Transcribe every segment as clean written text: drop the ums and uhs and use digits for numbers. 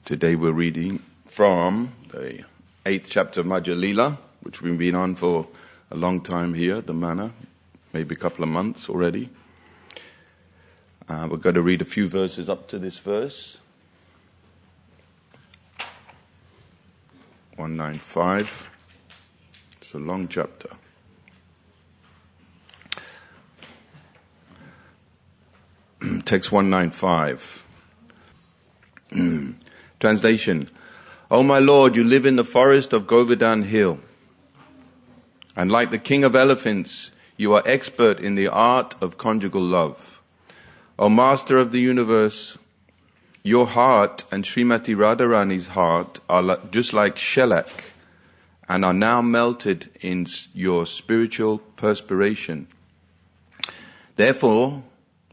Today we're reading from the 8th chapter of Madhya Lila, which we've been on for a long time here at the manor, maybe a couple of months already. We're going to read a few verses up to this verse. 195. It's a long chapter. Text 195. Translation. O my Lord, you live in the forest of Govardhan Hill, and like the king of elephants, you are expert in the art of conjugal love. O Master of the universe, your heart and Srimati Radharani's heart are just like shellac and are now melted in your spiritual perspiration. Therefore,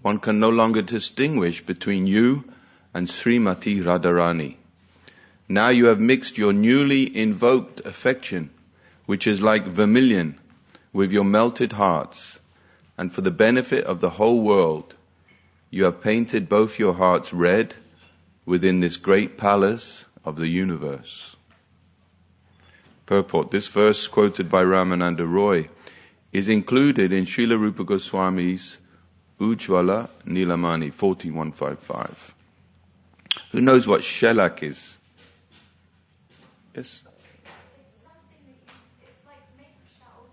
one can no longer distinguish between you and Srimati Radharani. Now you have mixed your newly invoked affection, which is like vermilion, with your melted hearts, and for the benefit of the whole world, you have painted both your hearts red within this great palace of the universe. Purport. This verse quoted by Ramananda Roy is included in Srila Rupa Goswami's Ujjvala Nilamani 14155. Who knows what shellac is? Yes? It's like made of shells.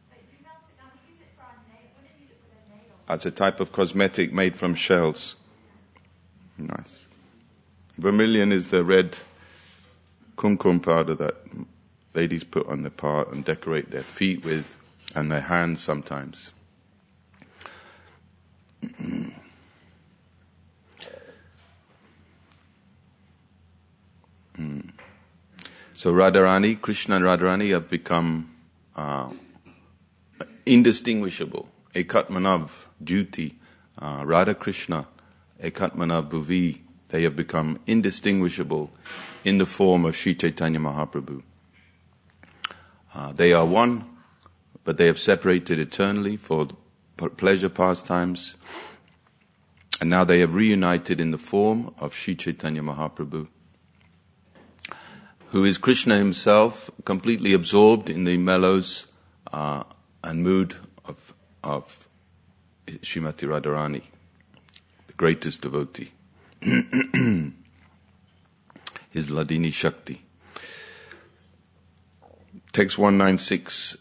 You melt it down. We use it for our nail. We don't use it for their nails. That's a type of cosmetic made from shells. Nice. Vermilion is the red kumkum powder that ladies put on their part and decorate their feet with and their hands sometimes. So Radharani, Krishna and Radharani have become indistinguishable. Ekatmanav, Jyoti, Radha Krishna, Ekatmanav Bhuvi, they have become indistinguishable in the form of Sri Chaitanya Mahaprabhu. They are one, but they have separated eternally for pleasure pastimes, and now they have reunited in the form of Sri Chaitanya Mahaprabhu, who is Krishna himself, completely absorbed in the mellows and mood of Srimati Radharani, the greatest devotee. His Ladini Shakti. Text 196.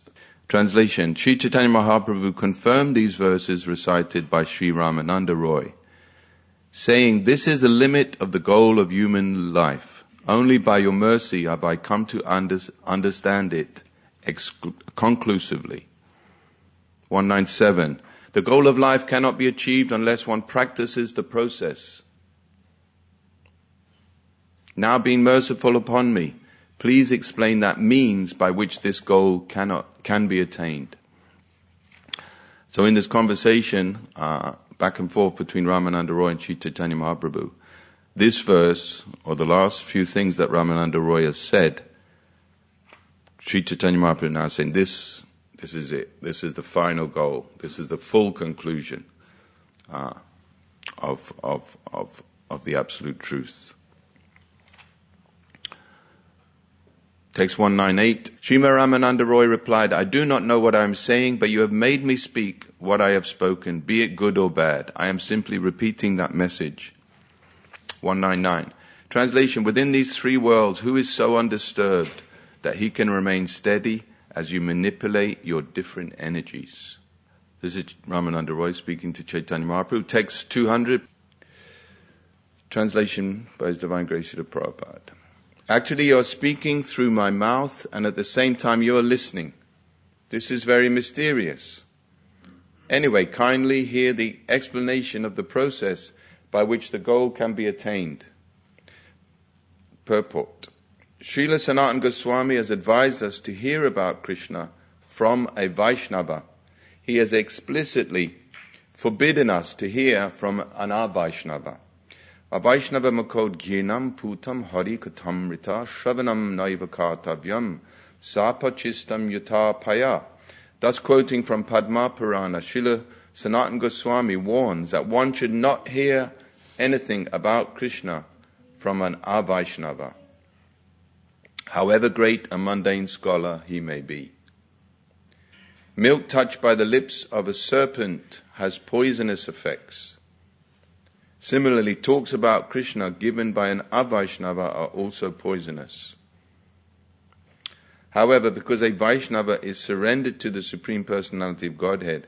Translation. Sri Chaitanya Mahaprabhu confirmed these verses recited by Sri Ramananda Roy, saying, "This is the limit of the goal of human life. Only by your mercy have I come to understand it conclusively." 197. The goal of life cannot be achieved unless one practices the process. Now being merciful upon me, please explain that means by which this goal can be attained. So in this conversation, back and forth between Ramananda Roy and Sri Chaitanya Mahaprabhu, this verse, or the last few things that Ramananda Roy has said, Sri Chaitanya Mahaprabhu now saying, this is it. This is the final goal. This is the full conclusion of the absolute truth. Text 198. Srimad Ramananda Roy replied, "I do not know what I am saying, but you have made me speak what I have spoken, be it good or bad. I am simply repeating that message." 199. Translation. Within these three worlds, who is so undisturbed that he can remain steady as you manipulate your different energies? This is Ramananda Roy speaking to Chaitanya Mahaprabhu. Text 200. Translation by His Divine Grace Srila Prabhupada. Actually, you are speaking through my mouth and at the same time you are listening. This is very mysterious. Anyway, kindly hear the explanation of the process by which the goal can be attained. Purport. Srila Sanatana Goswami has advised us to hear about Krishna from a Vaishnava. He has explicitly forbidden us to hear from an Avaishnava. A Vaishnava makod ginam putam hari katam rita shravanam naiva kartavyam sapachistam yata paya. Thus quoting from Padma Purana, Srila Sanatana Goswami warns that one should not hear anything about Krishna from an Avaishnava, however great a mundane scholar he may be. Milk touched by the lips of a serpent has poisonous effects. Similarly, talks about Krishna given by an Avaishnava are also poisonous. However, because a Vaishnava is surrendered to the Supreme Personality of Godhead,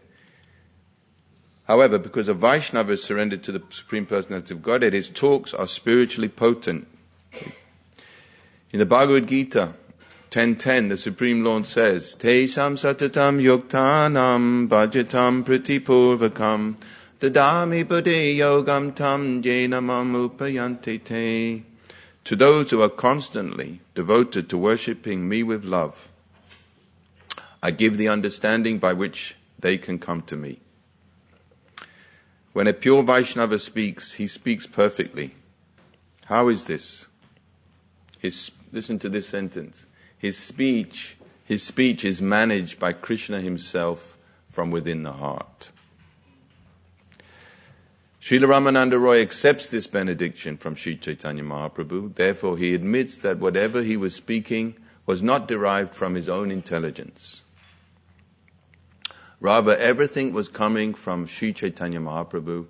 his talks are spiritually potent. In the Bhagavad Gita 10.10, the Supreme Lord says, Tesam satatam yuktanam bhajatam pratipurvakam dadami buddhi yogam tam jena mam upayante te. To those who are constantly devoted to worshipping me with love, I give the understanding by which they can come to me. When a pure Vaishnava speaks, he speaks perfectly. How is this? Listen to this sentence. His speech is managed by Krishna himself from within the heart. Srila Ramananda Roy accepts this benediction from Sri Chaitanya Mahaprabhu. Therefore, he admits that whatever he was speaking was not derived from his own intelligence. Rather, everything was coming from Sri Chaitanya Mahaprabhu.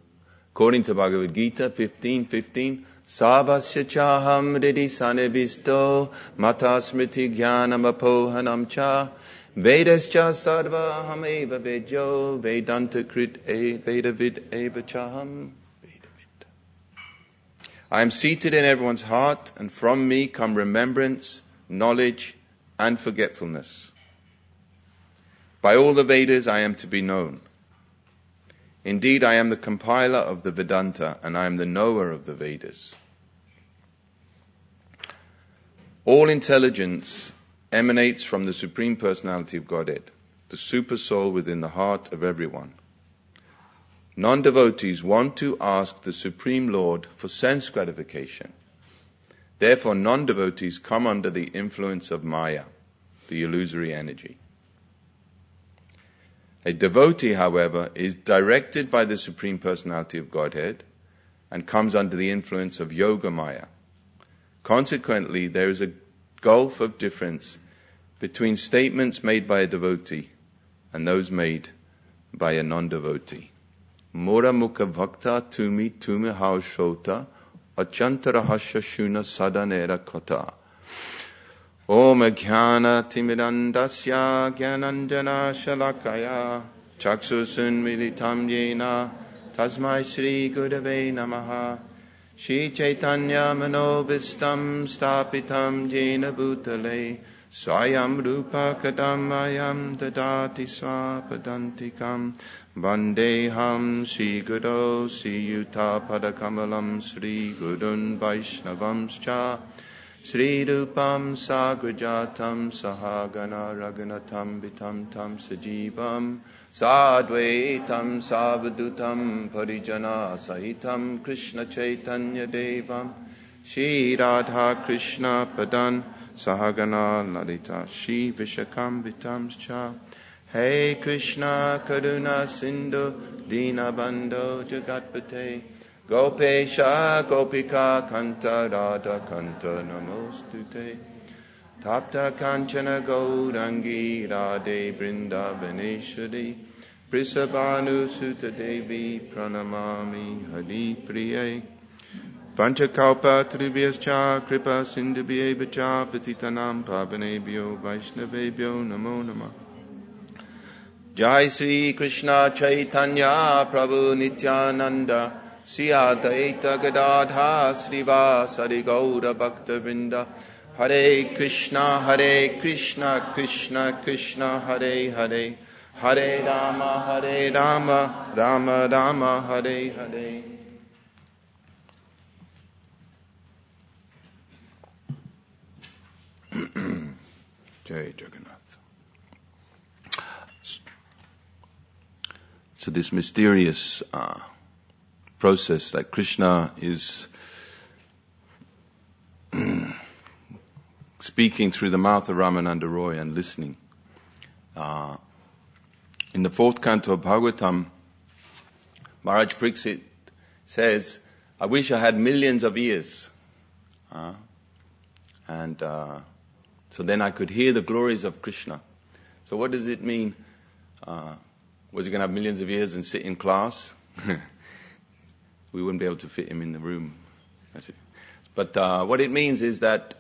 According to Bhagavad Gita 15:15, Savasya chaham ridi sanevisto mata smriti jnanam apohanam cha vedascha sarva hameva vedyo vedanta krit vedavid eva chaham. I am seated in everyone's heart, and from me come remembrance, knowledge, and forgetfulness. By all the Vedas I am to be known. Indeed, I am the compiler of the Vedanta, and I am the knower of the Vedas. All intelligence emanates from the Supreme Personality of Godhead, the Super Soul within the heart of everyone. Non-devotees want to ask the Supreme Lord for sense gratification. Therefore, non-devotees come under the influence of Maya, the illusory energy. A devotee, however, is directed by the Supreme Personality of Godhead and comes under the influence of Yoga Maya. Consequently, there is a gulf of difference between statements made by a devotee and those made by a non-devotee. Mora mukha bhakta tumi hao shota achantara hasya shuna sadanera kata. Om Jnana Timidandasya Jnananjana Shalakaya Chaksusun Militam Yena Tasmai Shri Gurave Namaha Shri Chaitanya Manobhistam Stapitam Jena Bhutale Swayam Rupa Kadamayam Dadati Swapadantikam Vandeham Shri Guru Sri Yuta Padakamalam Shri Gurun Vaishnavamscha Sri Rupam Sagrajatam Sahagana Raghunatam Vitam Tam Sajivam Sadvaitam Savadutam Parijana Sahitam Krishna Chaitanya Devam Shri Radha Krishna Padan Sahagana Lalita Shri Vishakam Vitam Cha Hey Krishna Karuna Sindhu Dina Bandho Jagatpate Gopesha Gopika Kanta Radha Kanta Namostute Tapta Kanchana Gaurangi Radhe Vrindavaneshwari Prisabhanu Sutta Devi Pranamami Hari Priye Vanchakalpa Tribhyascha Kripa Sindhubhye Cha Patitanam Pavanebhyo Vaishnavebhyo Namo Namah. Jai Sri Krishna Chaitanya Prabhu Nityananda Sri Advaita Gadadha Srivasadi Gaura Bhakta Vrinda Hare Krishna Krishna Krishna Hare Hare Hare Rama Rama Rama Hare Hare. Jai Jagannath. So this mysterious process that Krishna is speaking through the mouth of Ramananda Roy and listening. In the fourth canto of Bhagavatam, Maharaj Pariksit says, I wish I had millions of ears And so then I could hear the glories of Krishna. So what does it mean? Was he going to have millions of years and sit in class? We wouldn't be able to fit him in the room. But what it means is that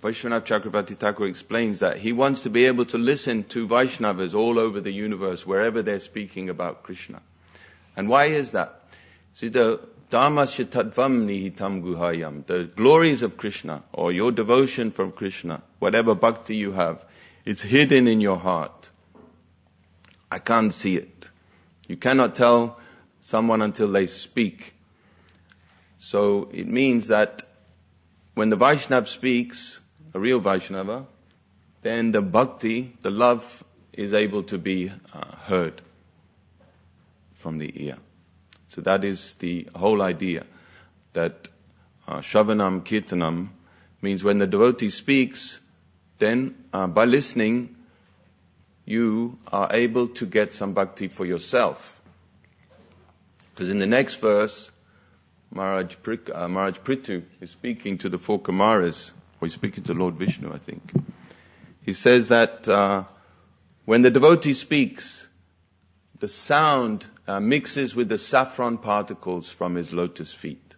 Vaishnava Chakravarti Thakur explains that he wants to be able to listen to Vaishnavas all over the universe, wherever they're speaking about Krishna. And why is that? See, the Dhammasya Tattvam Nihitam Guhayam, the glories of Krishna, or your devotion from Krishna, whatever bhakti you have, it's hidden in your heart. I can't see it. You cannot tell someone until they speak. So it means that when the Vaishnava speaks, a real Vaishnava, then the bhakti, the love, is able to be heard from the ear. So that is the whole idea, that Shravanam Kirtanam means when the devotee speaks, then by listening, you are able to get some bhakti for yourself. Because in the next verse, Maharaj Prithu is speaking to the four Kumaras, or he's speaking to Lord Vishnu, I think. He says that when the devotee speaks, the sound mixes with the saffron particles from his lotus feet.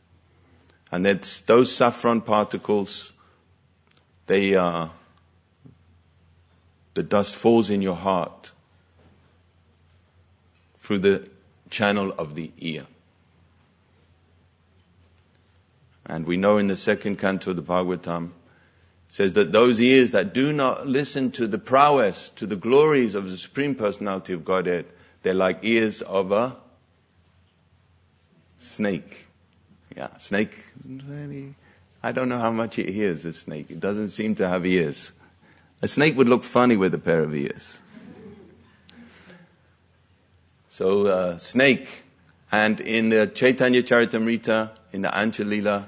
And that's those saffron particles, the dust falls in your heart through the channel of the ear. And we know in the second canto of the Bhagavatam, it says that those ears that do not listen to the prowess, to the glories of the Supreme Personality of Godhead, they're like ears of a snake. Yeah, snake, really, I don't know how much it hears, a snake. It doesn't seem to have ears. A snake would look funny with a pair of ears. So, snake. And in the Chaitanya Charitamrita, in the Madhya Lila,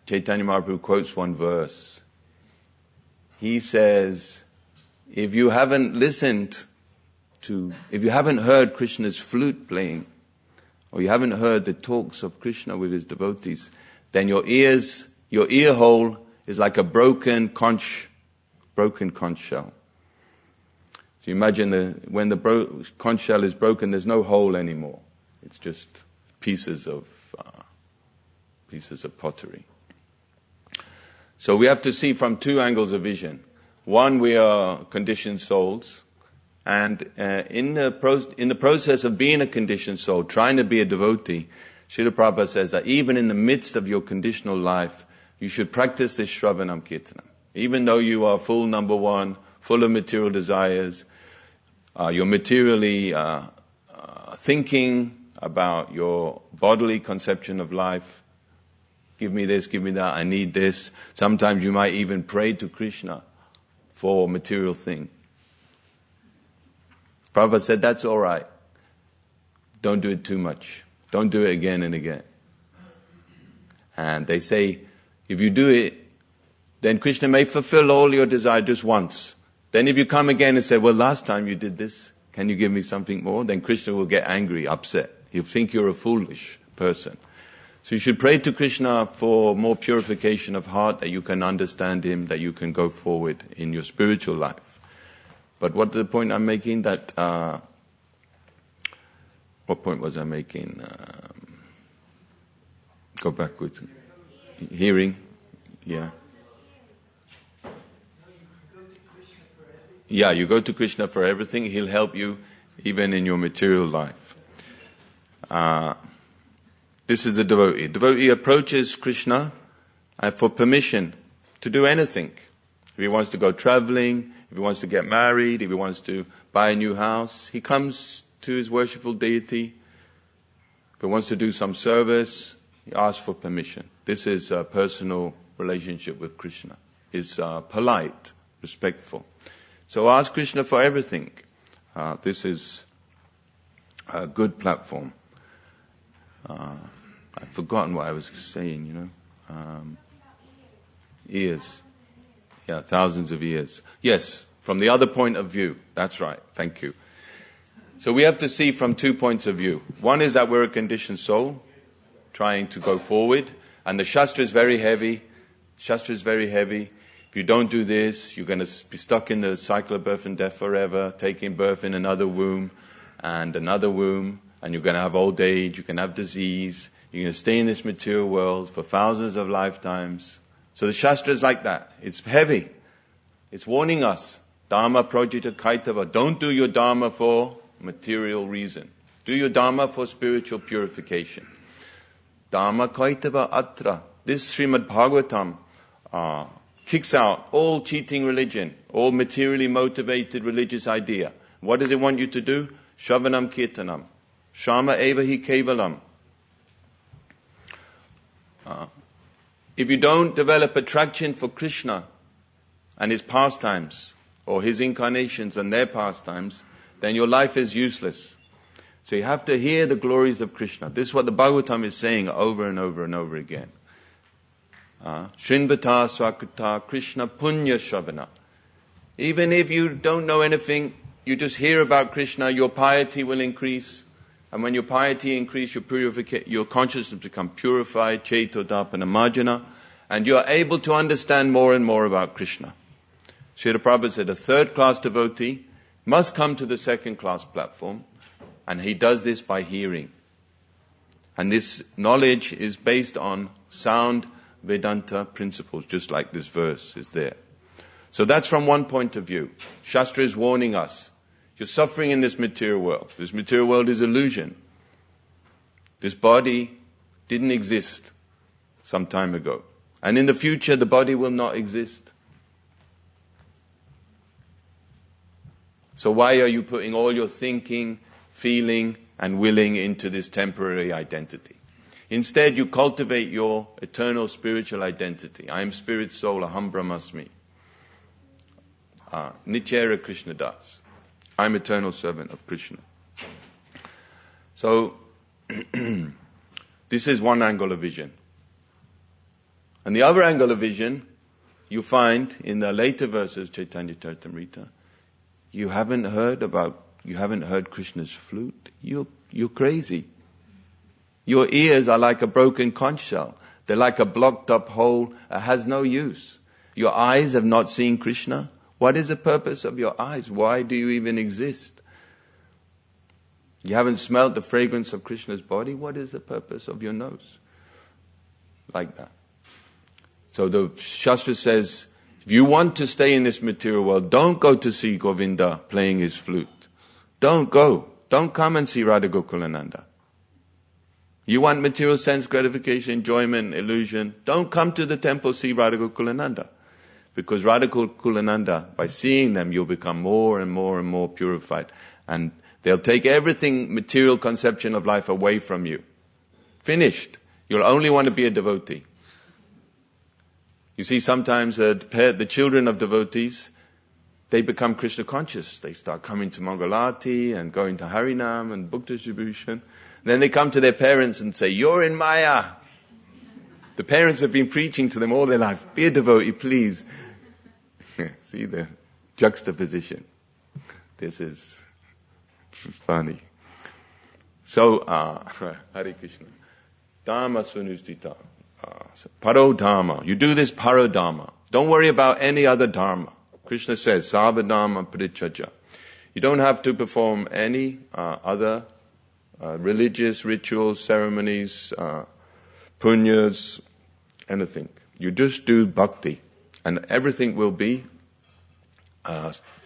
Chaitanya Mahaprabhu quotes one verse. He says, if you haven't heard Krishna's flute playing, or you haven't heard the talks of Krishna with his devotees, then your ear hole is like a broken conch shell. So you imagine when the conch shell is broken, there's no hole anymore. It's just pieces of pottery. So we have to see from two angles of vision. One, we are conditioned souls, and in the process of being a conditioned soul, trying to be a devotee, Srila Prabhupada says that even in the midst of your conditional life, you should practice this Shravanam Kirtanam. Even though you are full, number one, full of material desires, you're materially thinking about your bodily conception of life. Give me this, give me that, I need this. Sometimes you might even pray to Krishna for material thing. Prabhupada said, that's all right. Don't do it too much. Don't do it again and again. And they say, if you do it, then Krishna may fulfill all your desire just once. Then if you come again and say, well, last time you did this, can you give me something more? Then Krishna will get angry, upset. He'll think you're a foolish person. So you should pray to Krishna for more purification of heart, that you can understand him, that you can go forward in your spiritual life. But what the point I'm making, that... what point was I making? Go backwards. Hearing. Yeah. Yeah, you go to Krishna for everything. He'll help you even in your material life. This is the devotee. Devotee approaches Krishna for permission to do anything. If he wants to go traveling, if he wants to get married, if he wants to buy a new house, he comes to his worshipful deity. If he wants to do some service, he asks for permission. This is a personal relationship with Krishna. It's polite, respectful. So ask Krishna for everything. This is a good platform. I've forgotten what I was saying, Ears. Yeah, thousands of years. Yes, from the other point of view. That's right. Thank you. So we have to see from 2 points of view. One is that we're a conditioned soul, trying to go forward. And the Shastra is very heavy. Shastra is very heavy. If you don't do this, you're going to be stuck in the cycle of birth and death forever, taking birth in another womb, and you're going to have old age, you can have disease, you're going to stay in this material world for thousands of lifetimes. So the Shastra is like that. It's heavy. It's warning us. Dharma projita kaitava. Don't do your Dharma for material reason. Do your Dharma for spiritual purification. Dharma kaitava atra. This Srimad Bhagavatam kicks out all cheating religion, all materially motivated religious idea. What does it want you to do? Shravanam kirtanam. Shama eva hi kevalam. If you don't develop attraction for Krishna and his pastimes, or his incarnations and their pastimes, then your life is useless. So you have to hear the glories of Krishna. This is what the Bhagavatam is saying over and over and over again. Shrinvata Swakuta Krishna Punya Shravana. Even if you don't know anything, you just hear about Krishna, your piety will increase. And when your piety increases, your consciousness becomes purified, Chaitodapana Marjana, and you are able to understand more and more about Krishna. Srila Prabhupada said a third-class devotee must come to the second-class platform, and he does this by hearing. And this knowledge is based on sound Vedanta principles, just like this verse is there. So that's from one point of view. Shastra is warning us. You're suffering in this material world. This material world is illusion. This body didn't exist some time ago. And in the future, the body will not exist. So why are you putting all your thinking, feeling, and willing into this temporary identity? Instead, you cultivate your eternal spiritual identity. I am spirit soul, aham brahmasmi. Nityera Krishna Das. I'm eternal servant of Krishna. So, this is one angle of vision. And the other angle of vision, you find in the later verses, Chaitanya Charitamrita, you haven't heard Krishna's flute. You're crazy. Your ears are like a broken conch shell. They're like a blocked up hole that has no use. Your eyes have not seen Krishna. What is the purpose of your eyes? Why do you even exist? You haven't smelled the fragrance of Krishna's body. What is the purpose of your nose? Like that. So the Shastra says, if you want to stay in this material world, don't go to see Govinda playing his flute. Don't go. Don't come and see Radha Gokulananda. You want material sense gratification, enjoyment, illusion, don't come to the temple see Radha Gokulananda. Because Radha Gokulananda, by seeing them, you'll become more and more and more purified. And they'll take everything material conception of life away from you. Finished. You'll only want to be a devotee. You see, sometimes the children of devotees, they become Krishna conscious. They start coming to Mangalati and going to Harinam and book distribution. Then they come to their parents and say, "You're in Maya." The parents have been preaching to them all their life, "Be a devotee, please." See the juxtaposition. This is funny. So, Hare Krishna. Dharma sunustita. Paro dharma. You do this paro dharma. Don't worry about any other dharma. Krishna says, Sarva dharma parichaja. You don't have to perform any other religious rituals, ceremonies, punyas, anything. You just do bhakti. And everything will be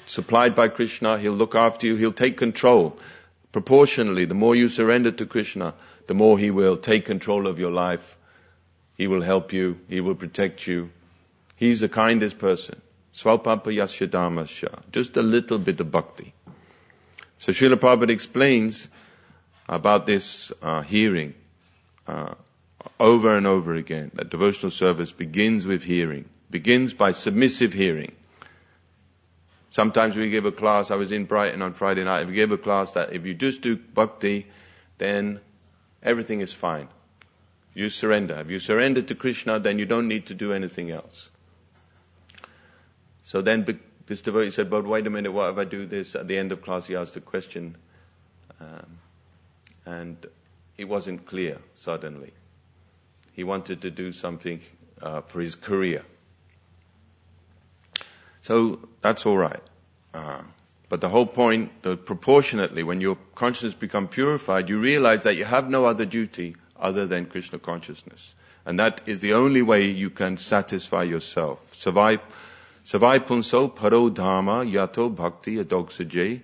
supplied by Krishna. He'll look after you. He'll take control. Proportionally, the more you surrender to Krishna, the more he will take control of your life. He will help you. He will protect you. He's the kindest person. Svapapa yasya dharmasya. Just a little bit of bhakti. So Srila Prabhupada explains about this hearing over and over again. That devotional service begins with hearing. Begins by submissive hearing. Sometimes we give a class, I was in Brighton on Friday night, we gave a class that if you just do bhakti, then everything is fine. You surrender. If you surrender to Krishna, then you don't need to do anything else. So then this devotee said, but wait a minute, what if I do this? At the end of class he asked a question and it wasn't clear suddenly. He wanted to do something for his career. So that's all right. But the whole point, proportionately, when your consciousness becomes purified, you realize that you have no other duty other than Krishna consciousness. And that is the only way you can satisfy yourself. Savai punso paro dharma yato bhakti adogsaje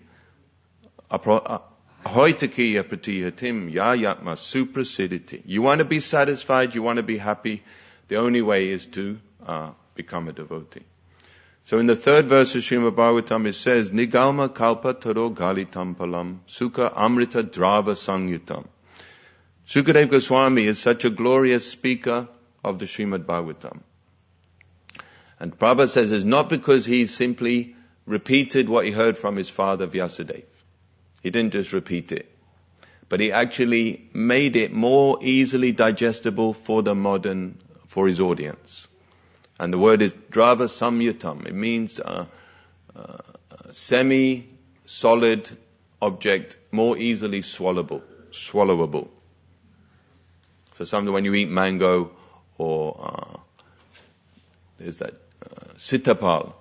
ahoitakiya pratihatim yayatma suprasiditi. You want to be satisfied, you want to be happy, the only way is to become a devotee. So in the third verse of Srimad Bhagavatam it says, Nigalma kalpa taro galitam palam sukha amrita drava sangyutam. Sukadeva Goswami is such a glorious speaker of the Srimad Bhagavatam. And Prabhupada says it's not because he simply repeated what he heard from his father Vyasadeva. He didn't just repeat it, but he actually made it more easily digestible for his audience. And the word is drava samyutam. It means semi-solid object, more easily swallowable. So sometimes when you eat mango or there's that sitapal.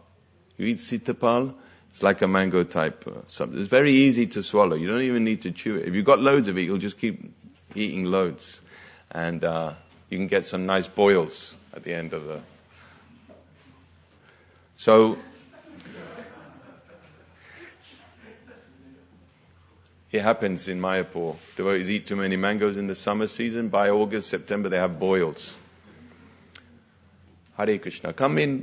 You eat sitapal, it's like a mango type something. It's very easy to swallow. You don't even need to chew it. If you've got loads of it, you'll just keep eating loads. And you can get some nice boils at the end of the... So, it happens in Mayapur. Devotees eat too many mangoes in the summer season. By August, September, they have boils. Hare Krishna. Come in,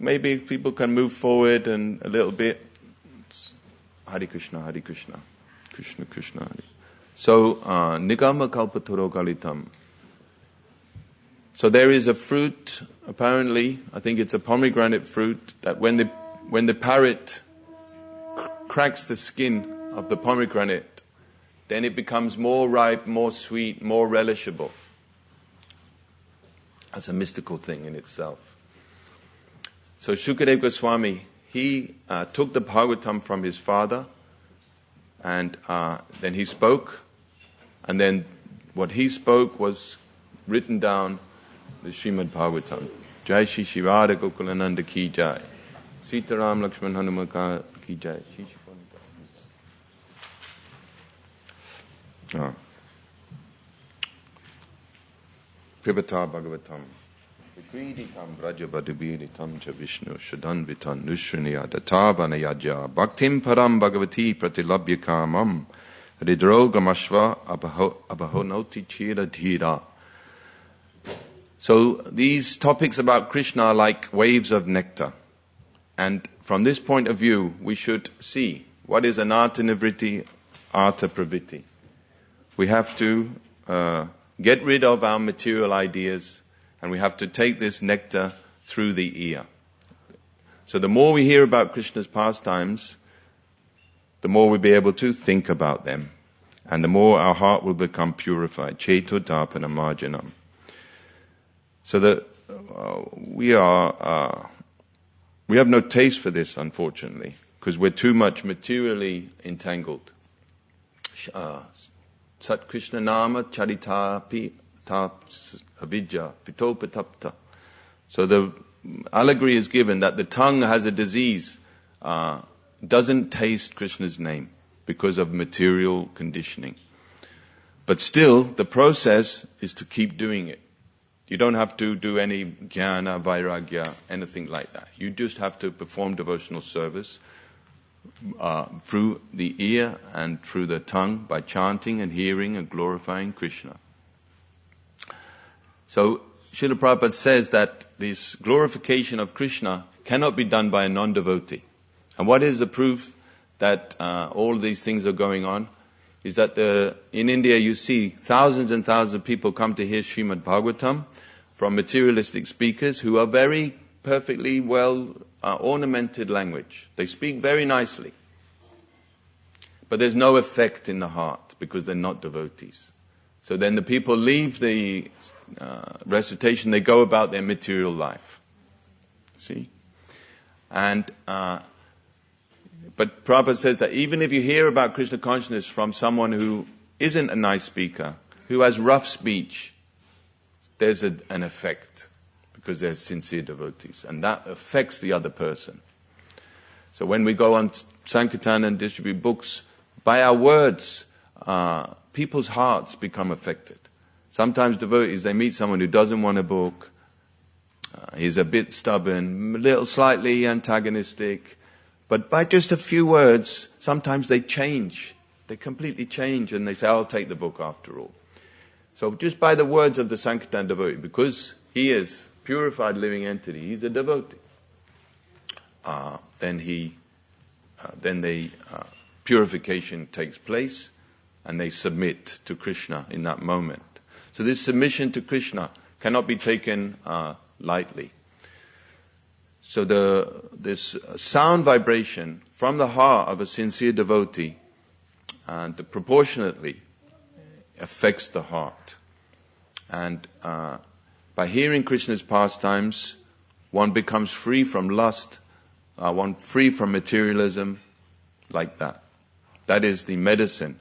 maybe people can move forward and a little bit. Hare Krishna, Hare Krishna. Krishna, Krishna, Hare. So, Nigama Kalpataro Galitam. So there is a fruit, apparently, I think it's a pomegranate fruit, that when the parrot cracks the skin of the pomegranate, then it becomes more ripe, more sweet, more relishable. That's a mystical thing in itself. So Shukadeva Goswami, he took the Bhagavatam from his father, and then he spoke, and then what he spoke was written down, the Srimad Bhagavatam. Jai Shri Shivada Gokulananda Ki Jai. Sitaram Lakshman Hanumaka Ki Jai. Pibata Bhagavatam. Vikriditam Brajabadubiritam Cha Vishnu Shadanvitan Nushrinya Datavanayajya Bhaktim Param Bhagavati Pratilabhyakamam Ridrogamashva Abahonoti Chira Dhira. So these topics about Krishna are like waves of nectar. And from this point of view, we should see what is anartha nivritti, artha pravritti. We have to get rid of our material ideas, and we have to take this nectar through the ear. So the more we hear about Krishna's pastimes, the more we'll be able to think about them, and the more our heart will become purified. Cheto dharpana marjanam. So that we have no taste for this, unfortunately, because we're too much materially entangled. Sat Krishna Nama Charitapi Avidya Pitopatapta. So the allegory is given that the tongue has a disease, doesn't taste Krishna's name because of material conditioning. But still, the process is to keep doing it. You don't have to do any jnana, vairagya, anything like that. You just have to perform devotional service through the ear and through the tongue by chanting and hearing and glorifying Krishna. So Srila Prabhupada says that this glorification of Krishna cannot be done by a non-devotee. And what is the proof that all these things are going on? Is that in India you see thousands and thousands of people come to hear Srimad Bhagavatam from materialistic speakers who are very perfectly well ornamented language. They speak very nicely. But there's no effect in the heart because they're not devotees. So then the people leave the recitation, they go about their material life. See? And but Prabhupada says that even if you hear about Krishna consciousness from someone who isn't a nice speaker, who has rough speech, there's an effect, because there's sincere devotees, and that affects the other person. So when we go on Sankirtan and distribute books, by our words, people's hearts become affected. Sometimes devotees, they meet someone who doesn't want a book, he's a bit stubborn, a little slightly antagonistic, but by just a few words, sometimes they change. They completely change, and they say, I'll take the book after all. So just by the words of the Sankirtan devotee, because he is purified living entity, he's a devotee, then purification takes place, and they submit to Krishna in that moment. So this submission to Krishna cannot be taken lightly. So this sound vibration from the heart of a sincere devotee proportionately affects the heart. And by hearing Krishna's pastimes, one becomes free from lust, one free from materialism, like that. That is the medicine.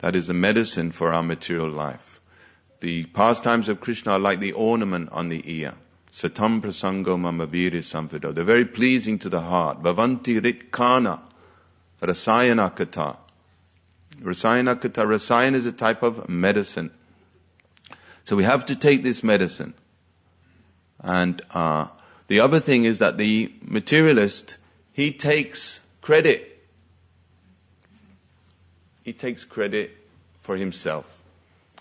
That is the medicine for our material life. The pastimes of Krishna are like the ornament on the ear. Satam prasango mama viri samvido. They're very pleasing to the heart. Bhavanti ritkana rasayana kata. Rasayana kata. Rasayan is a type of medicine. So we have to take this medicine. And the other thing is that the materialist, he takes credit. He takes credit for himself.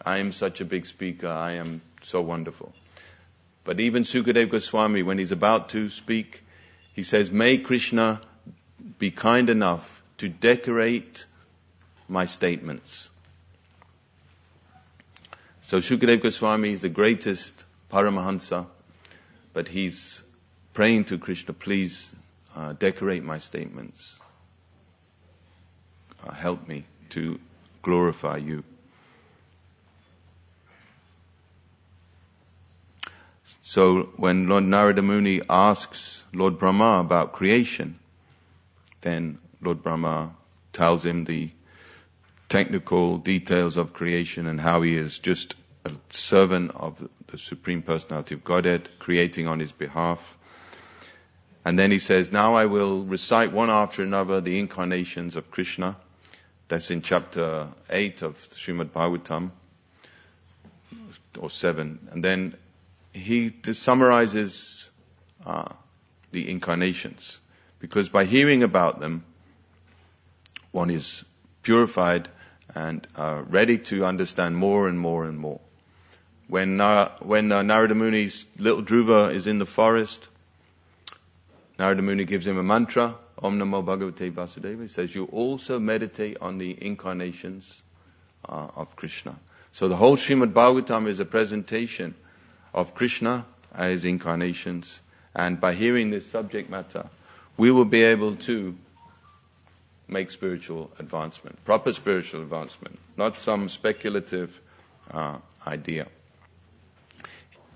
I am such a big speaker. I am so wonderful. But even Sukadeva Goswami, when he's about to speak, he says, may Krishna be kind enough to decorate my statements. So Sukadeva Goswami is the greatest Paramahansa, but he's praying to Krishna, please decorate my statements. Help me to glorify you. So when Lord Narada Muni asks Lord Brahma about creation, then Lord Brahma tells him the technical details of creation and how he is just a servant of the Supreme Personality of Godhead, creating on his behalf. And then he says, now I will recite one after another the incarnations of Krishna. That's in chapter 8 of Srimad Bhagavatam, or 7. And then he summarizes the incarnations, because by hearing about them, one is purified and ready to understand more and more and more. When Narada Muni's little Dhruva is in the forest, Narada Muni gives him a mantra, Om Namo Bhagavate Vasudeva. He says, you also meditate on the incarnations of Krishna. So the whole Srimad Bhagavatam is a presentation of Krishna and his incarnations. And by hearing this subject matter, we will be able to make spiritual advancement, proper spiritual advancement, not some speculative idea.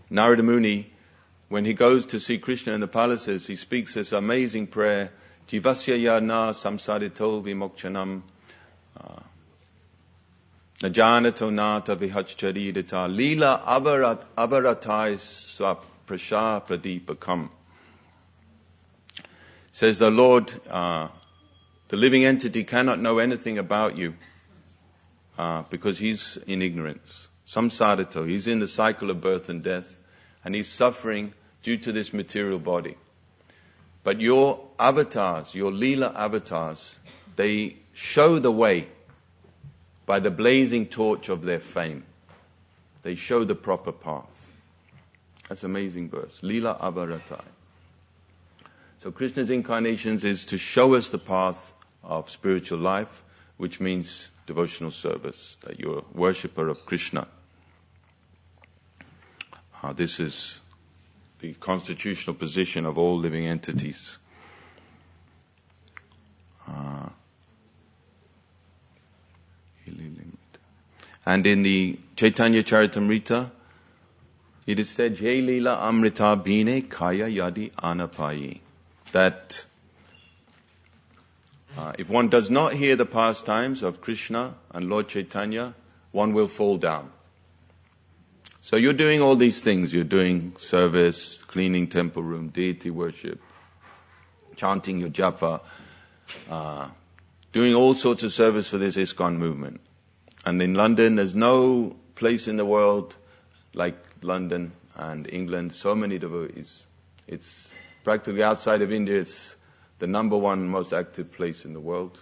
Narada Muni, when he goes to see Krishna in the palaces, he speaks this amazing prayer, Jivasya yana samsarito vimokchanam najanato nata vihachcharidita lila avaratai swaprasha pradipakam. Says the Lord, the living entity cannot know anything about you because he's in ignorance. Samsarito, he's in the cycle of birth and death, and he's suffering due to this material body. But your avatars, your Leela avatars, they show the way by the blazing torch of their fame. They show the proper path. That's an amazing verse. Leela avaratai. So Krishna's incarnations is to show us the path of spiritual life, which means devotional service, that you're a worshipper of Krishna. This is the constitutional position of all living entities. And in the Chaitanya Charitamrita, it is said, Jai Leela Amrita Bhine Kaya Yadi Anapayi. That if one does not hear the pastimes of Krishna and Lord Chaitanya, one will fall down. So you're doing all these things. You're doing service, cleaning temple room, deity worship, chanting your japa, doing all sorts of service for this ISKCON movement. And in London, there's no place in the world like London and England, so many devotees. It's practically outside of India, it's the number one most active place in the world.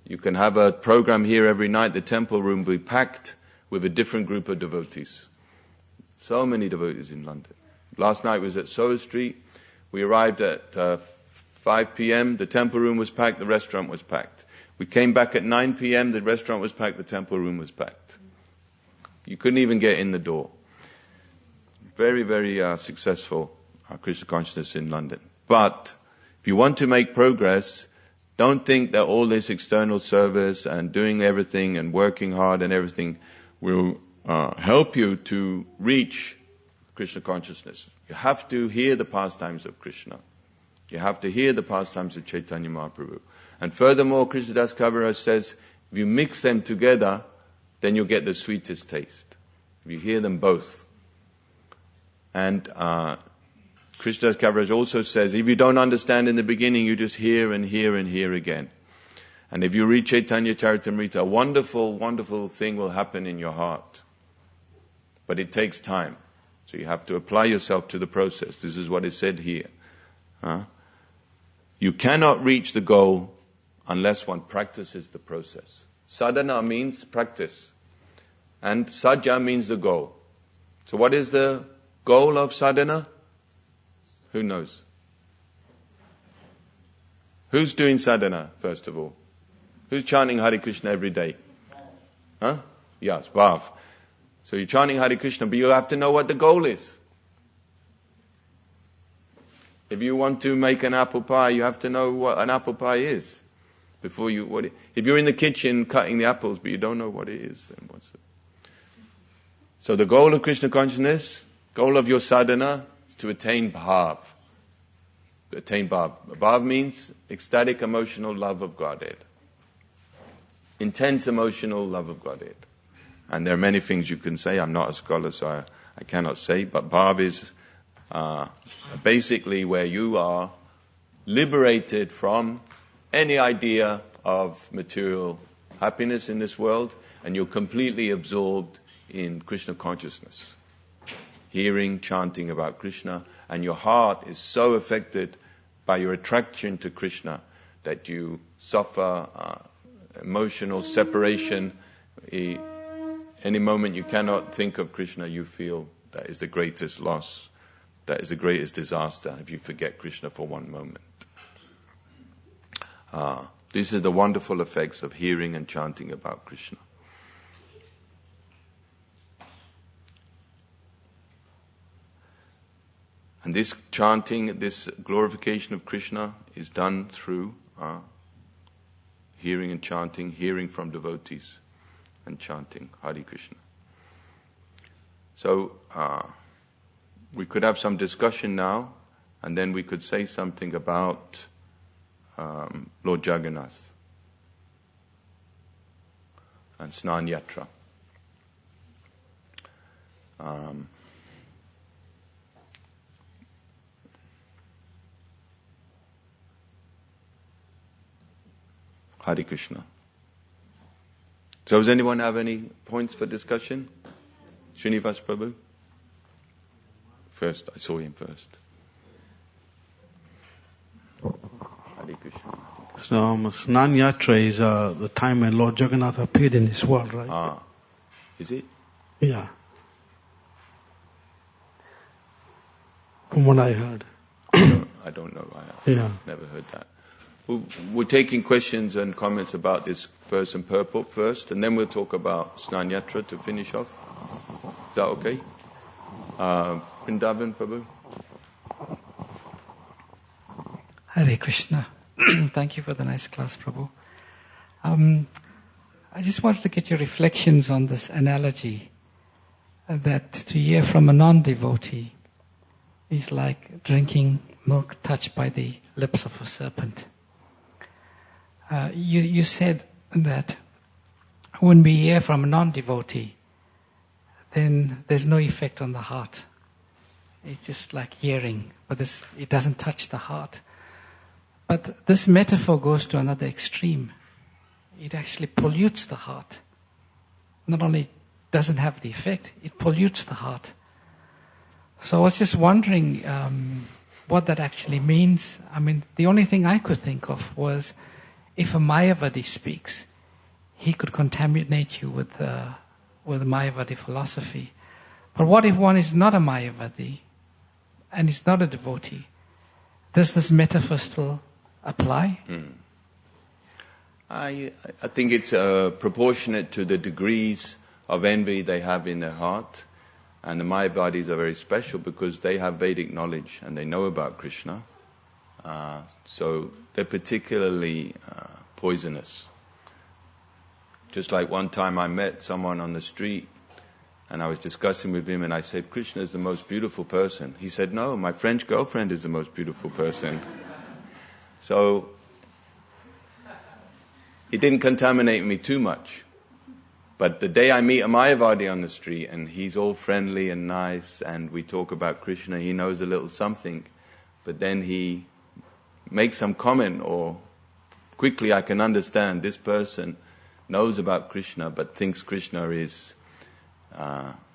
You can have a program here every night, the temple room will be packed with a different group of devotees. So many devotees in London. Last night was at Soho Street. We arrived at 5 p.m. The temple room was packed, the restaurant was packed. We came back at 9 p.m. The restaurant was packed, the temple room was packed. You couldn't even get in the door. Very, very successful Krishna consciousness in London. But if you want to make progress, don't think that all this external service and doing everything and working hard and everything will help you to reach Krishna consciousness. You have to hear the pastimes of Krishna. You have to hear the pastimes of Chaitanya Mahaprabhu. And furthermore, Krishnadas Kaviraj says, if you mix them together, then you'll get the sweetest taste. If you hear them both. And Krishnadas Kaviraj also says, if you don't understand in the beginning, you just hear and hear and hear again. And if you read Chaitanya Charitamrita, a wonderful, wonderful thing will happen in your heart. But it takes time. So you have to apply yourself to the process. This is what is said here. You cannot reach the goal unless one practices the process. Sadhana means practice. And sajja means the goal. So what is the goal of sadhana? Who knows? Who's doing sadhana, first of all? Who's chanting Hare Krishna every day? Yes, Bhav. So you're chanting Hare Krishna, but you have to know what the goal is. If you want to make an apple pie, you have to know what an apple pie is. If you're in the kitchen cutting the apples, but you don't know what it is, then what's it? So the goal of Krishna consciousness, goal of your sadhana, is to attain bhav. Attain bhav. Bhav means ecstatic emotional love of Godhead. Intense emotional love of Godhead. And there are many things you can say. I'm not a scholar, so I cannot say. But bhav is basically where you are liberated from any idea of material happiness in this world, and you're completely absorbed in Krishna consciousness. Hearing, chanting about Krishna, and your heart is so affected by your attraction to Krishna that you suffer emotional separation. Any moment you cannot think of Krishna, you feel that is the greatest loss, that is the greatest disaster if you forget Krishna for one moment. These are the wonderful effects of hearing and chanting about Krishna. And this chanting, this glorification of Krishna is done through hearing and chanting, hearing from devotees and chanting Hare Krishna. So we could have some discussion now, and then we could say something about Lord Jagannath and Snan Yatra. Hare Krishna. So does anyone have any points for discussion? Srinivas Prabhu? First, I saw him first. Hare Krishna. So Snan Yatra is the time when Lord Jagannath appeared in this world, right? Is it? Yeah. From what I heard. I don't know. I've never heard that. We're taking questions and comments about this verse and purport first, and then we'll talk about Snan Yatra to finish off. Is that okay? Vrindavan Prabhu? Hare Krishna. Thank you for the nice class, Prabhu. I just wanted to get your reflections on this analogy that to hear from a non-devotee is like drinking milk touched by the lips of a serpent. You said that when we hear from a non-devotee, then there's no effect on the heart. It's just like hearing, but it doesn't touch the heart. But this metaphor goes to another extreme. It actually pollutes the heart. Not only doesn't have the effect, it pollutes the heart. So I was just wondering what that actually means. I mean, the only thing I could think of was if a Mayavadi speaks, he could contaminate you with Mayavadi philosophy. But what if one is not a Mayavadi and is not a devotee? Does this metaphor still apply? I think it's proportionate to the degrees of envy they have in their heart. And the Mayavadis are very special because they have Vedic knowledge and they know about Krishna. So they're particularly poisonous. Just like one time I met someone on the street and I was discussing with him and I said, Krishna is the most beautiful person. He said, no, my French girlfriend is the most beautiful person. So it didn't contaminate me too much. But the day I meet a Mayavadi on the street and he's all friendly and nice and we talk about Krishna, he knows a little something, but then he makes some comment or quickly I can understand this person knows about Krishna but thinks Krishna is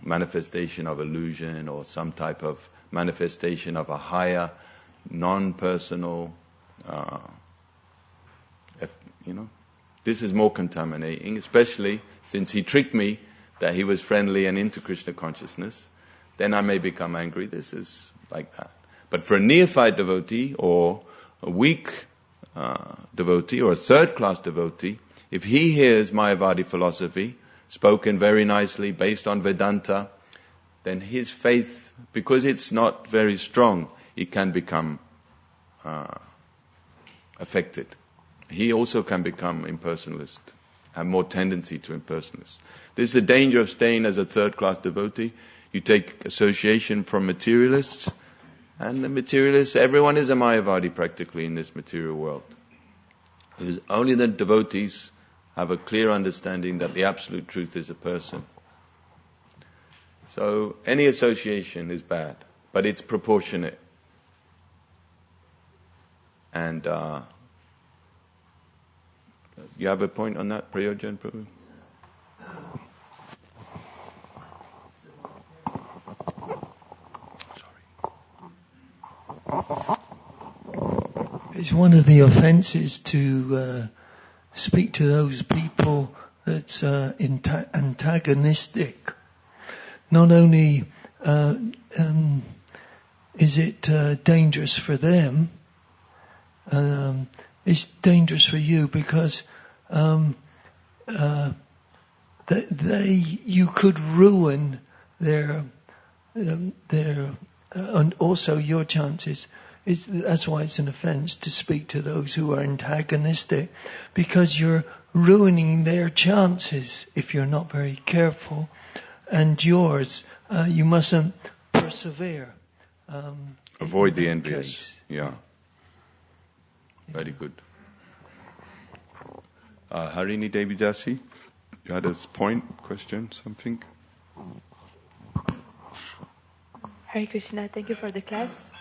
manifestation of illusion or some type of manifestation of a higher, non-personal, This is more contaminating, especially since he tricked me that he was friendly and into Krishna consciousness. Then I may become angry. This is like that. But for a neophyte devotee or a weak devotee or a third-class devotee, if he hears Mayavadi philosophy, spoken very nicely, based on Vedanta, then his faith, because it's not very strong, it can become affected. He also can become impersonalist, have more tendency to impersonalist. This is the danger of staying as a third-class devotee. You take association from materialists, and the materialists, everyone is a Mayavadi practically in this material world. Only the devotees have a clear understanding that the absolute truth is a person. So any association is bad, but it's proportionate. And you have a point on that, Prayojan Prabhu? It's one of the offences to speak to those people that's antagonistic. Not only is it dangerous for them, it's dangerous for you because you could ruin their and also your chances. That's why it's an offence to speak to those who are antagonistic, because you're ruining their chances if you're not very careful, and yours. You mustn't persevere. Avoid the envious. Yeah. Very good. Harini Devi Dasi, you had a point, question, something? Hare Krishna, thank you for the class.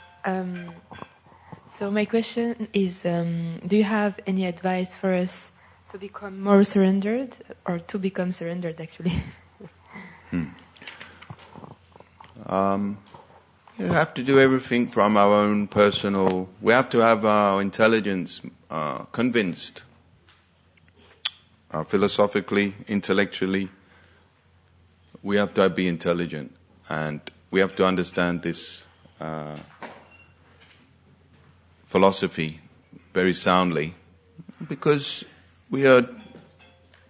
So my question is, do you have any advice for us to become more surrendered, or to become surrendered actually? You have to do everything from our own personal... We have to have our intelligence convinced. Philosophically, intellectually, we have to be intelligent. And we have to understand this philosophy very soundly. Because we are...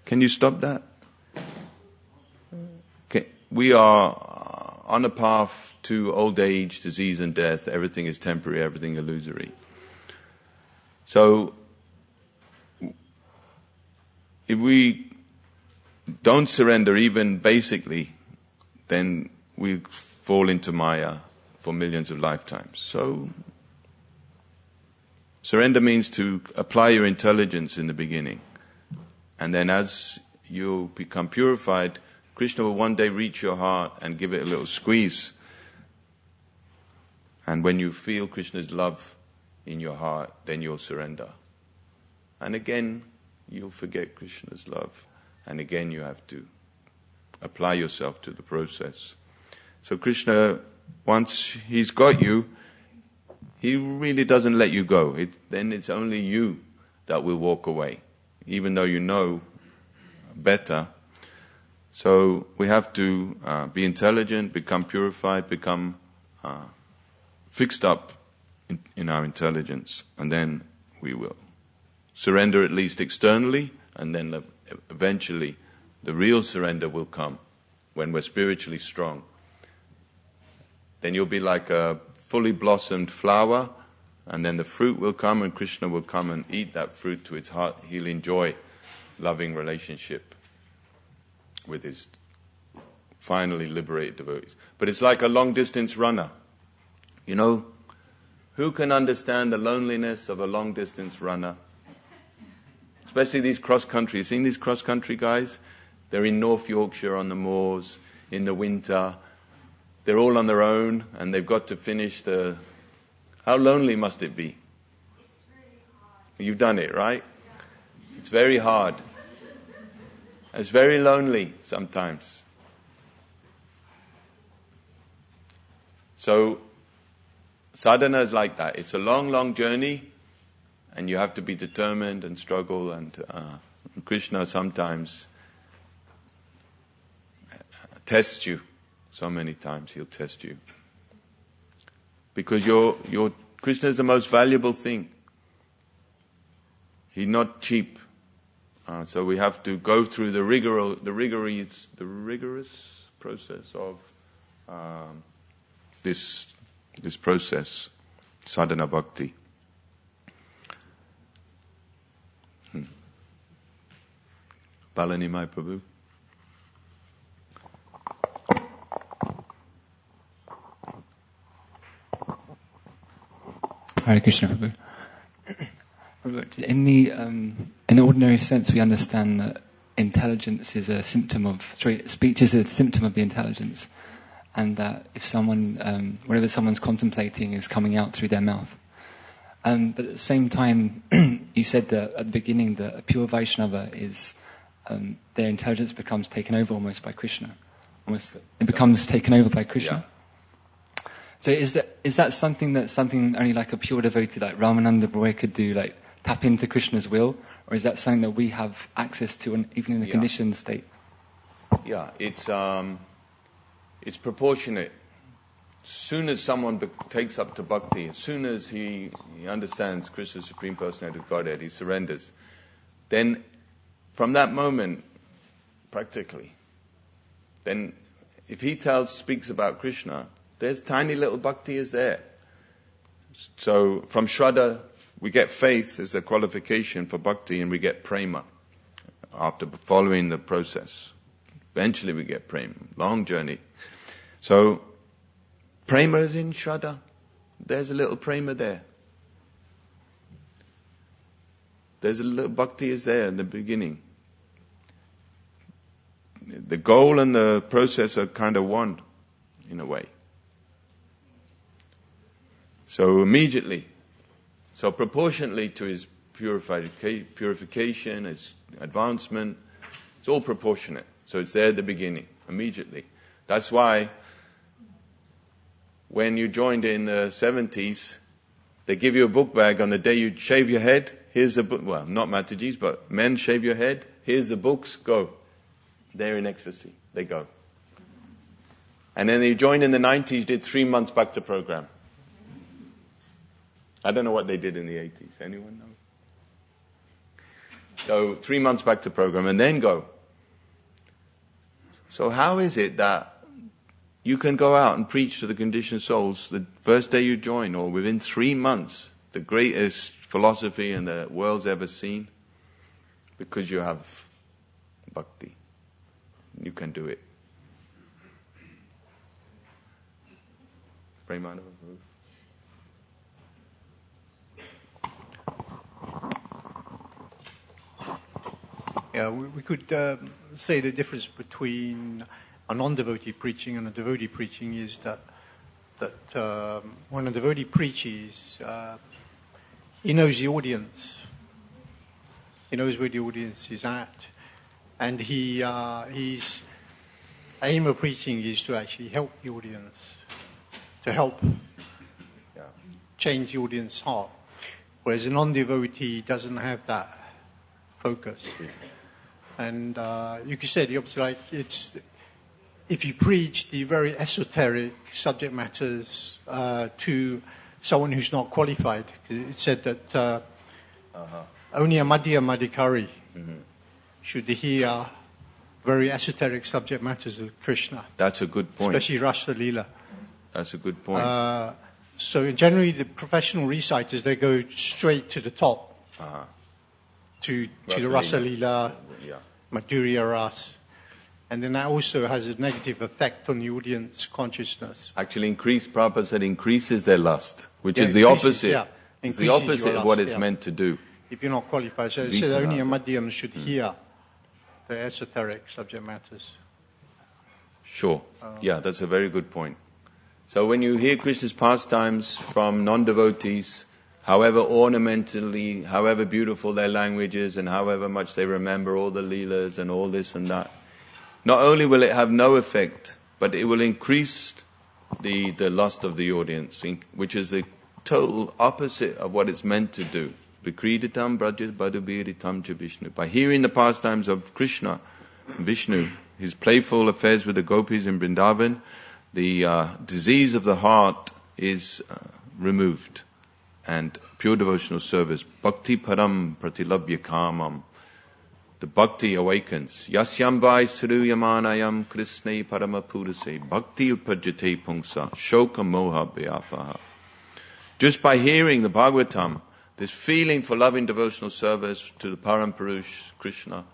Can you stop that? Okay. We are on a path to old age, disease and death. Everything is temporary, everything illusory. So, if we don't surrender even basically, then we fall into Maya for millions of lifetimes. So, surrender means to apply your intelligence in the beginning. And then as you become purified, Krishna will one day reach your heart and give it a little squeeze. And when you feel Krishna's love in your heart, then you'll surrender. And again, you'll forget Krishna's love. And again, you have to apply yourself to the process. So Krishna, once he's got you, he really doesn't let you go. Then it's only you that will walk away, even though you know better. So we have to be intelligent, become purified, become fixed up in our intelligence, and then we will surrender, at least externally, and then eventually the real surrender will come when we're spiritually strong. Then you'll be like a fully blossomed flower, and then the fruit will come, and Krishna will come and eat that fruit to its heart. He'll enjoy loving relationship with his finally liberated devotees. But it's like a long-distance runner. You know, who can understand the loneliness of a long-distance runner? Especially these cross-country. You've seen these cross-country guys? They're in North Yorkshire on the moors in the winter. They're all on their own, and they've got to finish the... How lonely must it be? It's really hard. You've done it, right? Yeah. It's very hard. It's very lonely sometimes. So, sadhana is like that. It's a long, long journey, and you have to be determined and struggle, and Krishna sometimes tests you. So many times he'll test you. Because your Krishna is the most valuable thing. He's not cheap. So we have to go through the rigorous process of this process, sadhana bhakti. Balanimai Prabhu. Hare Krishna, Prabhu. In the ordinary sense, we understand that intelligence is a symptom of... speech is a symptom of the intelligence, and that if someone, whatever someone's contemplating is coming out through their mouth. But at the same time, you said that at the beginning that a pure Vaishnava is... their intelligence becomes taken over almost by Krishna. It becomes taken over by Krishna. Yeah. So is that something only like a pure devotee like Ramananda Roy could do, like tap into Krishna's will, or is that something that we have access to even in the conditioned state? Yeah, it's proportionate. As soon as someone takes up to bhakti, as soon as he understands Krishna's Supreme Personality of Godhead, he surrenders, then from that moment, practically, then if he speaks about Krishna, there's tiny little bhakti is there. So from Shraddha, we get faith as a qualification for bhakti, and we get prema after following the process. Eventually we get prema. Long journey. So prema is in Shraddha. There's a little prema there. There's a little bhakti is there in the beginning. The goal and the process are kind of one, in a way. So immediately, so proportionately to his purification, his advancement, it's all proportionate. So it's there at the beginning, immediately. That's why when you joined in the 70s, they give you a book bag on the day you shave your head. Here's the book. Well, not Mataji's, but men shave your head. Here's the books. Go. They're in ecstasy. They go. And then you joined in the 90s, did 3 months back to program. I don't know what they did in the 80s. Anyone know? So 3 months back to program and then go. So how is it that you can go out and preach to the conditioned souls the first day you join, or within 3 months, the greatest philosophy in the world's ever seen? Because you have bhakti. You can do it. Premanava. Yeah, we could say the difference between a non-devotee preaching and a devotee preaching is that when a devotee preaches, he knows the audience. He knows where the audience is at. And his aim of preaching is to actually help the audience, to help change the audience's heart. Whereas a non-devotee doesn't have that focus. And you could say the opposite, like if you preach the very esoteric subject matters to someone who's not qualified, it said that only a Madhya Madhikari should hear very esoteric subject matters of Krishna. That's a good point. Especially Rasa Lila. That's a good point. So generally the professional reciters, they go straight to the top, to the Rasa Lila, Madhurya Ras. And then that also has a negative effect on the audience consciousness. Actually, Prabhupada said increases their lust, which is the opposite. It's the opposite of what it's meant to do. If you're not qualified. So it said only a Madhyam should hear the esoteric subject matters. Sure. Yeah, that's a very good point. So when you hear Krishna's pastimes from non-devotees, however ornamentally, however beautiful their language is, and however much they remember all the leelas and all this and that, not only will it have no effect, but it will increase the lust of the audience, which is the total opposite of what it's meant to do. Vikriditam brajat badubiritam cha Vishnu. By hearing the pastimes of Krishna, Vishnu, his playful affairs with the gopis in Vrindavan, the disease of the heart is removed. And pure devotional service, bhakti param pratilabhya kamam, the bhakti awakens. Yasyam vai saruyamanayam krishnai parama purase, bhakti upajate pungsa, shoka moha bhyapaha. Just by hearing the Bhagavatam, this feeling for loving devotional service to the Param Purush, Krishna,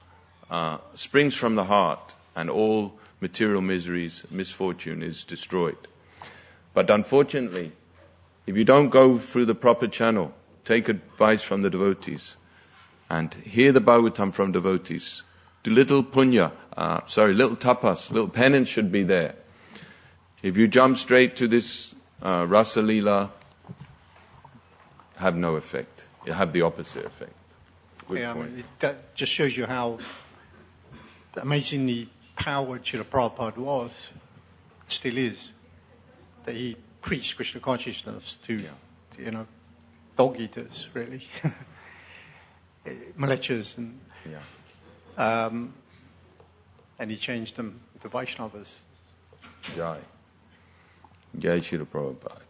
springs from the heart, and all material miseries, misfortune is destroyed. But unfortunately, if you don't go through the proper channel, take advice from the devotees, and hear the Bhagavatam from devotees, do little punya, little tapas, little penance should be there. If you jump straight to this Rasa Lila, have no effect. It have the opposite effect. Good point. That just shows you how amazingly powered Srila Prabhupada was, still is. That he preached Krishna consciousness to dog eaters, really, malechas, and he changed them to Vaishnavas. Jai. Jai Srila Prabhupada.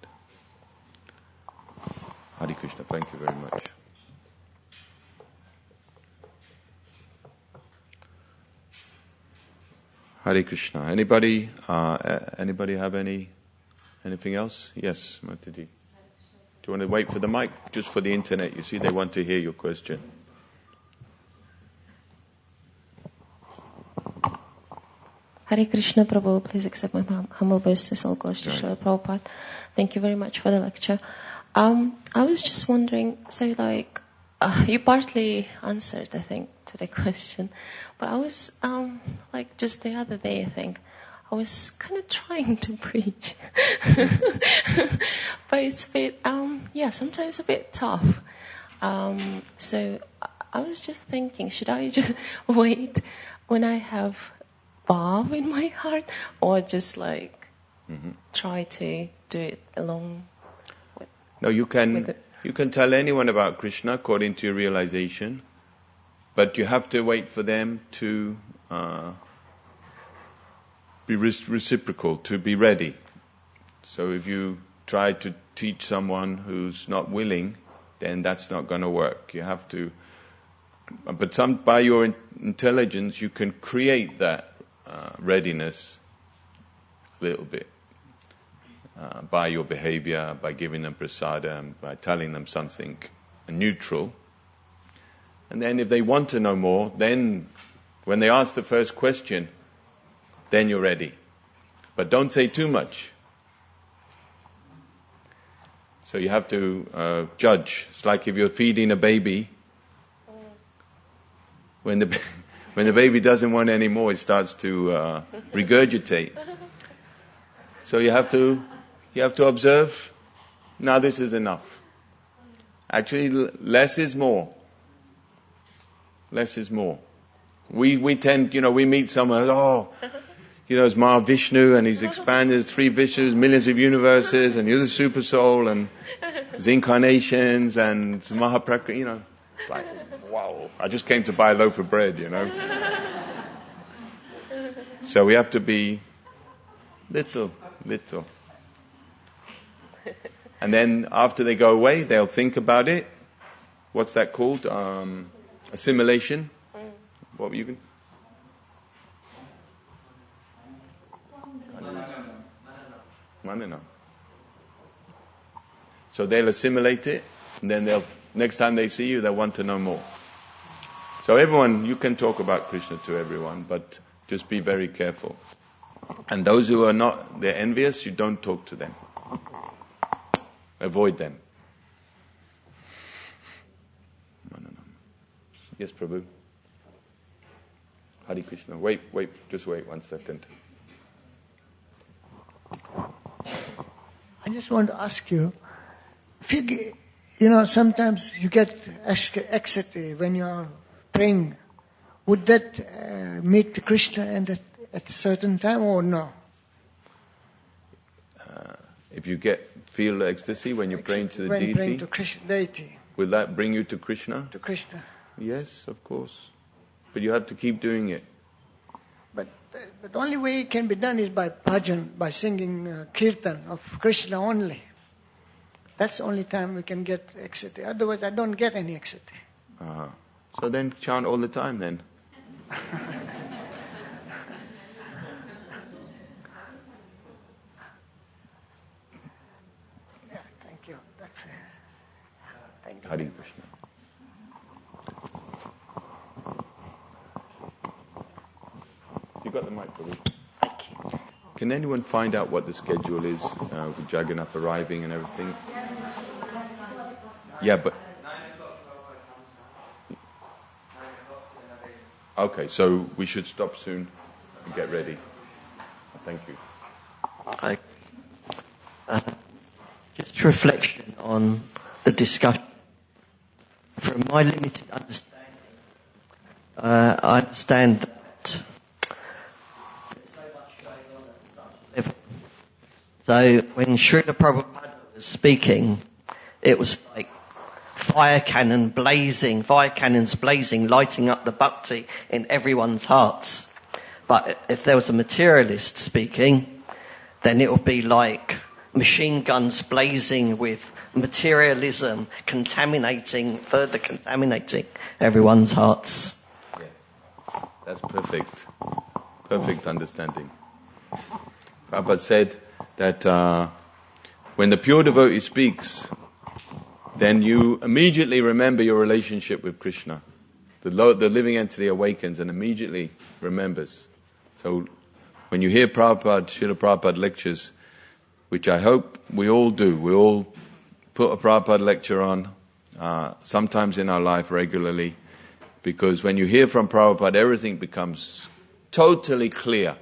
Hare Krishna, thank you very much. Hare Krishna. Anybody have anything else? Yes, Mataji. Do you want to wait for the mic? Just for the internet, you see, they want to hear your question. Hare Krishna, Prabhu, please accept my humble obeisances, all glories to Srila Prabhupada. Thank you very much for the lecture. I was just wondering, so you partly answered, I think, to the question, but I was, just the other day, I think, I was kind of trying to preach, but it's a bit, sometimes a bit tough. So I was just thinking, should I just wait when I have Bhav in my heart, or just try to do it along? No, you can tell anyone about Krishna according to your realization, but you have to wait for them to be reciprocal, to be ready. So if you try to teach someone who's not willing, then that's not going to work. You have to, but by your intelligence, you can create that readiness a little bit. By your behavior, by giving them prasadam, by telling them something neutral. And then if they want to know more, then when they ask the first question, then you're ready. But don't say too much. So you have to judge. It's like if you're feeding a baby, when When the baby doesn't want any more, it starts to regurgitate. So you have to observe. Now this is enough. Actually, less is more. Less is more. We tend, we meet someone, it's Mahavishnu, and he's expanded, there's 3 Vishnus, millions of universes, and you're the super soul, and there's incarnations, and Mahaprakriti, it's like, wow, I just came to buy a loaf of bread, So we have to be little. And then after they go away, they'll think about it. What's that called? Assimilation. What were you going? Manana. So they'll assimilate it, and then next time they see you, they'll want to know more. So everyone, you can talk about Krishna to everyone, but just be very careful. And those who are not, they're envious, you don't talk to them. Avoid them. Yes, Prabhu. Hare Krishna. Wait, just wait 1 second. I just want to ask you, if sometimes you get anxiety when you are praying. Would that meet Krishna at a certain time or no? If you feel ecstasy when you're praying to the when deity, praying to Krishna, deity, will that bring you to Krishna? To Krishna. Yes, of course. But you have to keep doing it. But the only way it can be done is by bhajan, by singing kirtan of Krishna only. That's the only time we can get ecstasy. Otherwise, I don't get any ecstasy. So then chant all the time then. Yeah, thank you. That's it. Thank you. Hare Krishna. You got the mic, Prabhu? Thank you. Can anyone find out what the schedule is with Jagannath arriving and everything? Yeah, but... Okay, so we should stop soon and get ready. Thank you. Just reflection on the discussion. From my limited understanding, I understand that there's so much going on at such level. So when Srila Prabhupada was speaking, it was like fire cannons blazing, lighting up the bhakti in everyone's hearts. But if there was a materialist speaking, then it would be like machine guns blazing with materialism, further contaminating everyone's hearts. Yes, that's perfect. Perfect understanding. Prabhupada said that when the pure devotee speaks, then you immediately remember your relationship with Krishna. The living entity awakens and immediately remembers. So when you hear Srila Prabhupada lectures, which I hope we all do, we all put a Prabhupada lecture on, sometimes in our life regularly, because when you hear from Prabhupada, everything becomes totally clear.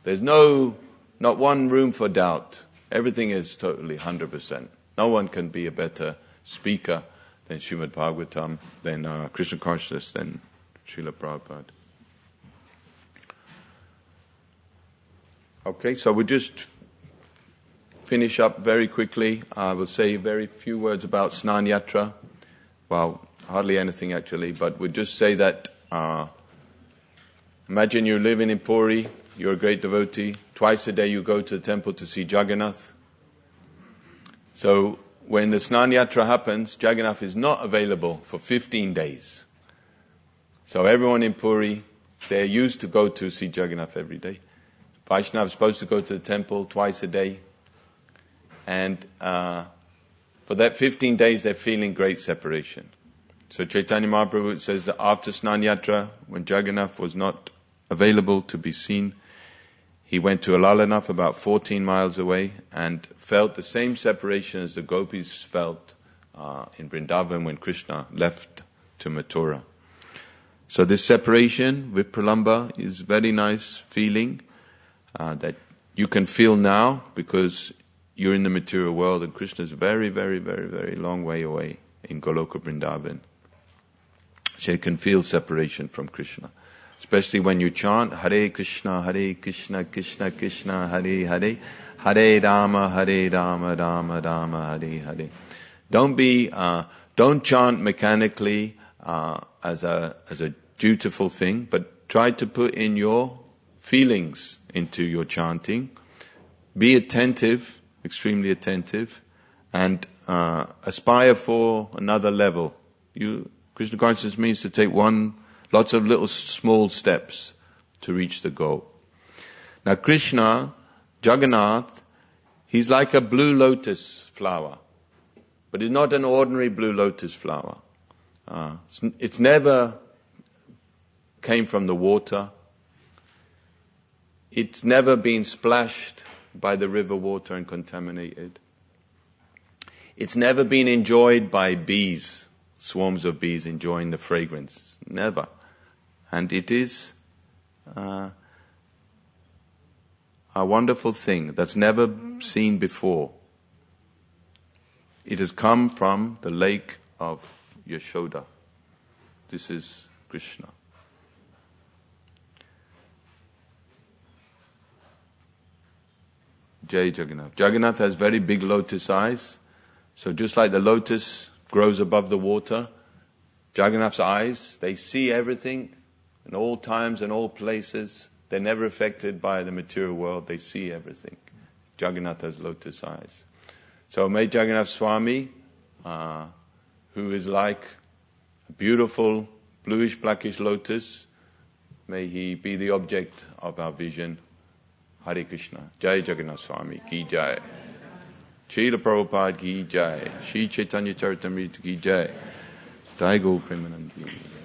There's not one room for doubt. Everything is totally 100%. No one can be a better speaker than Srimad Bhagavatam, than Krishna consciousness, than Srila Prabhupada. Okay, so we'll just finish up very quickly. I will say very few words about Snan Yatra. Well, hardly anything actually, but we'll just say that imagine you're living in Puri, you're a great devotee. Twice a day you go to the temple to see Jagannath. So when the Snan Yatra happens, Jagannath is not available for 15 days. So everyone in Puri, they're used to go to see Jagannath every day. Vaishnava is supposed to go to the temple twice a day. And for that 15 days, they're feeling great separation. So Chaitanya Mahaprabhu says that after Snan Yatra, when Jagannath was not available to be seen, he went to Alalanath, about 14 miles away, and felt the same separation as the gopis felt in Vrindavan when Krishna left to Mathura. So this separation with Pralamba is very nice feeling that you can feel now because you're in the material world and Krishna is very, very, very, very long way away in Goloka Vrindavan. So you can feel separation from Krishna. Especially when you chant Hare Krishna, Krishna Krishna, Hare Hare, Hare Rama, Rama Rama, Hare Hare. Don't chant mechanically as a dutiful thing, but try to put in your feelings into your chanting. Be attentive, extremely attentive, and aspire for another level. Krishna consciousness means to take lots of little small steps to reach the goal. Now Krishna, Jagannath, he's like a blue lotus flower, but it's not an ordinary blue lotus flower. It's never came from the water. It's never been splashed by the river water and contaminated. It's never been enjoyed by bees, swarms of bees enjoying the fragrance. Never. And it is a wonderful thing that's never seen before. It has come from the lake of Yashoda. This is Krishna. Jai Jagannath. Jagannath has very big lotus eyes. So just like the lotus grows above the water, Jagannath's eyes, they see everything in all times and all places. They're never affected by the material world. They see everything. Jagannath has lotus eyes. So may Jagannath Swami, who is like a beautiful bluish blackish lotus, may he be the object of our vision. Hare Krishna. Jai Jagannath Swami ki jai. Srila Prabhupada ki jai. Shri Chaitanya Charitamrita ki jai. Jai Go Premanandi.